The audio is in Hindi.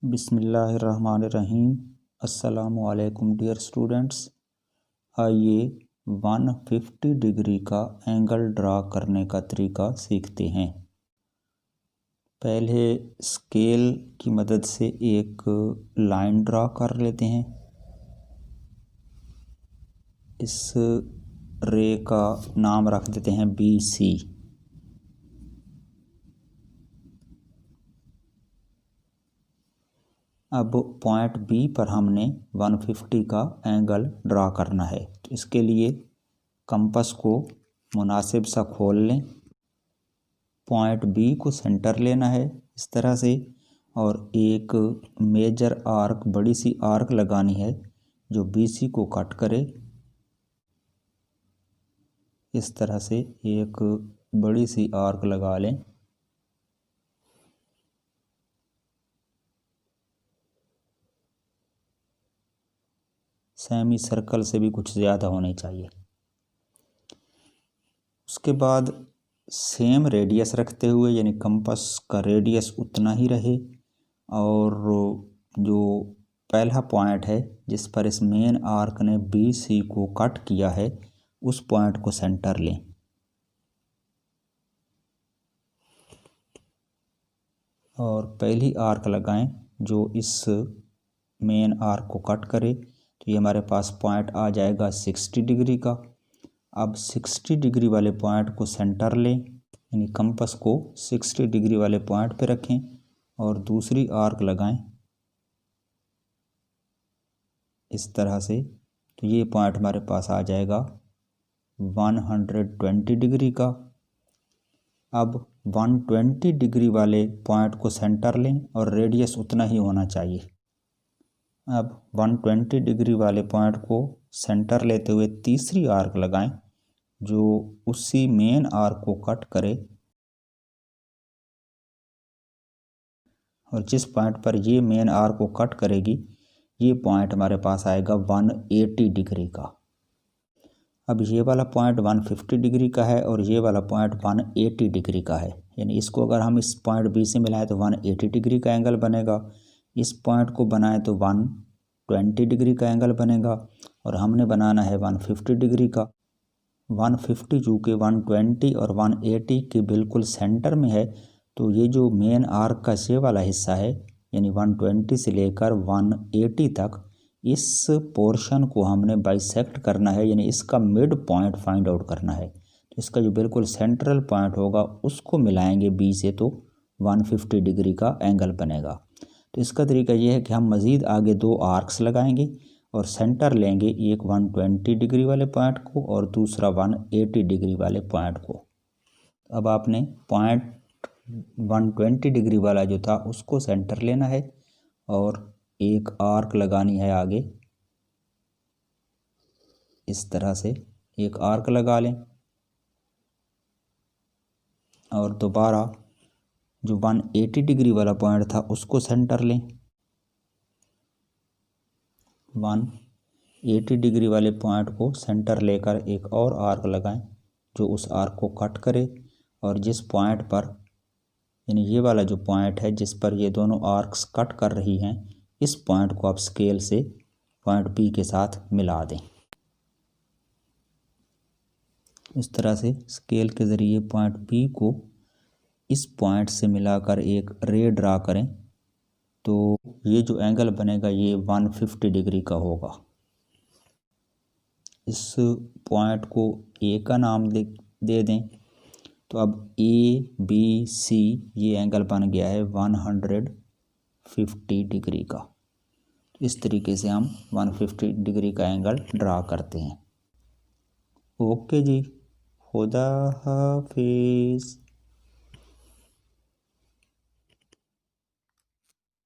बिस्मिल्लाहिर्रहमानिर्रहीम। अस्सलामुअलैकुम डियर स्टूडेंट्स। आइए 150 डिग्री का एंगल ड्रा करने का तरीका सीखते हैं। पहले स्केल की मदद से एक लाइन ड्रा कर लेते हैं। इस रे का नाम रख देते हैं BC। अब पॉइंट B पर हमने 150 का एंगल ड्रा करना है, तो इसके लिए कंपास को मुनासिब सा खोल लें। पॉइंट B को सेंटर लेना है इस तरह से, और एक मेजर आर्क, बड़ी सी आर्क लगानी है जो BC को कट करे। इस तरह से एक बड़ी सी आर्क लगा लें। सेमी सर्कल से भी कुछ ज़्यादा होनी चाहिए। उसके बाद सेम रेडियस रखते हुए, यानी कंपास का रेडियस उतना ही रहे, और जो पहला पॉइंट है जिस पर इस मेन आर्क ने BC को कट किया है, उस पॉइंट को सेंटर लें। और पहली आर्क लगाएं जो इस मेन आर्क को कट करे, तो ये हमारे पास पॉइंट आ जाएगा 60 डिग्री का। अब 60 डिग्री वाले पॉइंट को सेंटर लें, यानी कंपास को 60 डिग्री वाले पॉइंट पे रखें और दूसरी आर्क लगाएं इस तरह से। तो ये पॉइंट हमारे पास आ जाएगा 120 डिग्री का। अब 120 डिग्री वाले पॉइंट को सेंटर लें और रेडियस उतना ही होना चाहिए। अब 120 डिग्री वाले पॉइंट को सेंटर लेते हुए तीसरी आर्क लगाएं जो उसी मेन आर्क को कट करे, और जिस पॉइंट पर ये मेन आर्क को कट करेगी, ये पॉइंट हमारे पास आएगा 180 डिग्री का। अब ये वाला पॉइंट 150 डिग्री का है और ये वाला पॉइंट 180 डिग्री का है, यानी इसको अगर हम इस पॉइंट B से मिलाएं तो 180 डिग्री का एंगल बनेगा। इस पॉइंट को बनाएं तो 120 डिग्री का एंगल बनेगा, और हमने बनाना है 150 डिग्री का। 150 चूँकि 120 और 180 के बिल्कुल सेंटर में है, तो ये जो मेन आर्क का ये वाला हिस्सा है, यानी 120 से लेकर 180 तक, इस पोर्शन को हमने बाइसेक्ट करना है, यानी इसका मिड पॉइंट फाइंड आउट करना है। तो इसका जो बिल्कुल सेंट्रल पॉइंट होगा उसको मिलाएंगे B से, तो 150 डिग्री का एंगल बनेगा। तो इसका तरीका ये है कि हम मज़ीद आगे दो आर्क्स लगाएंगे और सेंटर लेंगे, एक 120 डिग्री वाले पॉइंट को और दूसरा 180 डिग्री वाले पॉइंट को। अब आपने पॉइंट 120 डिग्री वाला जो था उसको सेंटर लेना है और एक आर्क लगानी है आगे इस तरह से। एक आर्क लगा लें और दोबारा जो 180 डिग्री वाला पॉइंट था उसको सेंटर लें। 180 डिग्री वाले पॉइंट को सेंटर लेकर एक और आर्क लगाएं जो उस आर्क को कट करे, और जिस पॉइंट पर, यानी ये वाला जो पॉइंट है जिस पर ये दोनों आर्क्स कट कर रही हैं, इस पॉइंट को आप स्केल से पॉइंट B के साथ मिला दें। इस तरह से स्केल के ज़रिए पॉइंट B को इस पॉइंट से मिलाकर एक रे ड्रा करें, तो ये जो एंगल बनेगा ये 150 डिग्री का होगा। इस पॉइंट को A का नाम दे दें, तो अब ABC ये एंगल बन गया है 150 डिग्री का। इस तरीके से हम 150 डिग्री का एंगल ड्रा करते हैं। ओके जी, खुदा हाफिज़।